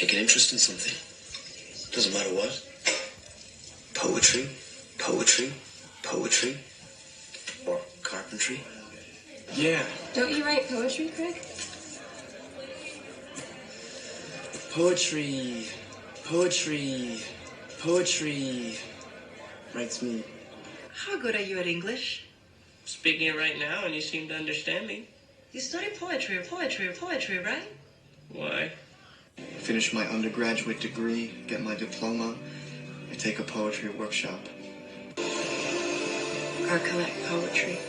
take an interest in something. Doesn't matter what. Poetry, poetry, poetry, or carpentry. Yeah. Don't you write poetry, Craig? Poetry writes me. How good are you at English? Speaking it right now, and you seem to understand me. You study poetry, right? Why? Finish my undergraduate degree, get my diploma, I take a poetry workshop. Or collect poetry.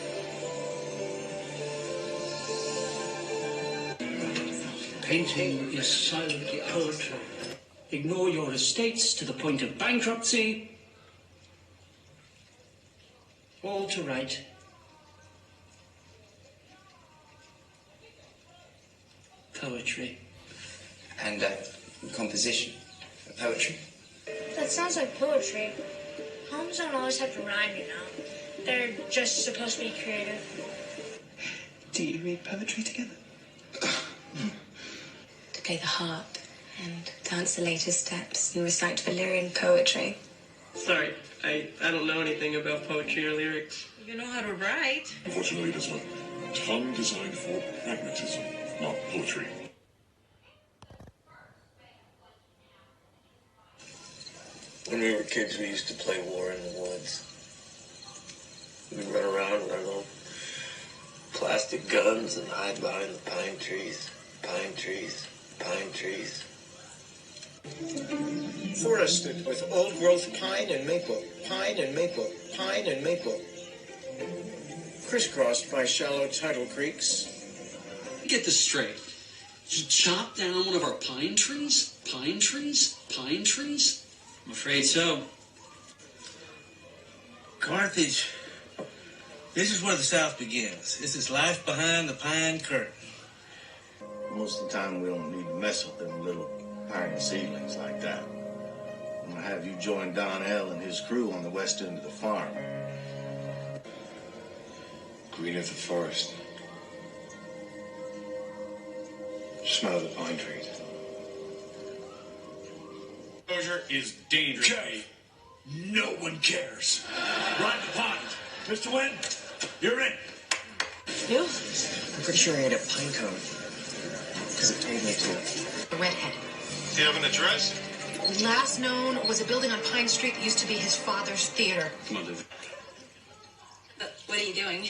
Painting is silent poetry. Ignore your estates to the point of bankruptcy. All to write. Poetry. And composition. Poetry. That sounds like poetry. Poems don't always have to rhyme, you know. They're just supposed to be creative. Do you read poetry together? To play the harp and dance the latest steps and recite Valyrian poetry. Sorry, I don't know anything about poetry or lyrics. You know how to write. Unfortunately, it is a tongue designed for pragmatism, not poetry. When we were kids, we used to play war in the woods. We'd run around with our little plastic guns and hide behind the pine trees. Pine trees, pine trees. Forested with old-growth pine and maple, pine and maple, pine and maple. Crisscrossed by shallow tidal creeks. Get this straight. You chopped down one of our pine trees? Pine trees? Pine trees? I'm afraid so. Carthage. This is where the South begins. This is life behind the pine curtain. Most of the time, we don't need to mess with them little pine seedlings like that. I'm gonna have you join Donnell and his crew on the west end of the farm. Green of the forest. Smell the pine trees. Exposure is dangerous. Okay. No one cares. Ride the pond. Mr. Wynn, you're in. You? I'm pretty sure I ate a pine cone. Because it told me to. A redhead. Do you have an address? Last known was a building on Pine Street that used to be his father's theater. Come on, Liv. What are you doing?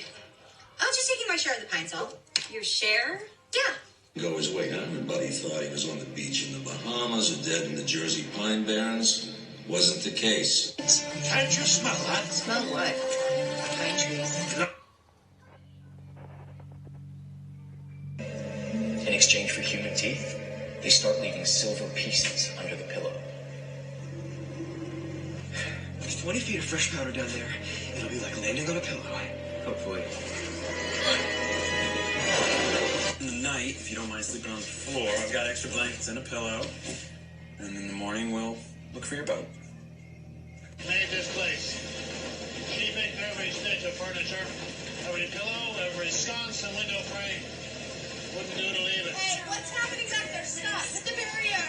I was just taking my share of the pine salt. Your share? Yeah. Go his way, huh? Everybody thought he was on the beach in the Bahamas or dead in the Jersey Pine Barrens. Wasn't the case. Can't you smell that? Smell what? Pine trees. In exchange for human teeth, they start leaving silver pieces under the pillow. There's 20 feet of fresh powder down there. It'll be like landing on a pillow. Hopefully. In the night, if you don't mind sleeping on the floor, I've got extra blankets and a pillow. And in the morning, we'll look for your boat. Made this place. Keeping every stitch of furniture, every pillow, every sconce and window frame. Wouldn't do to leave it. Hey, what's happening back there? Stop! Put the barrier!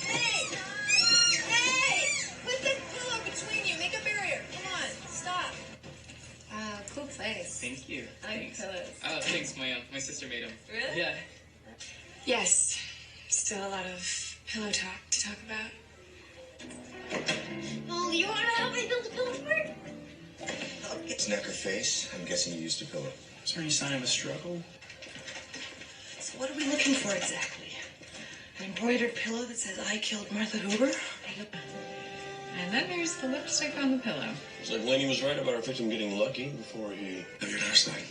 Hey! Hey! Put the pillow between you. Make a barrier. Come on. Stop. Cool place. Thank you. I like pillows. Oh, thanks. My sister made them. Really? Yeah. Yes. Still a lot of pillow talk to talk about. Oh, you want to help me build a pillow fort? It's neck or face. I'm guessing you used a pillow. Is there any sign of a struggle? So what are we looking for exactly? An embroidered pillow that says, I killed Martha Hoover? And then there's the lipstick on the pillow. It's like Lenny was right about our victim getting lucky before he... Have your last night.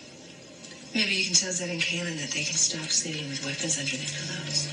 Maybe you can tell Zed and Kaylin that they can stop sleeping with weapons under their pillows.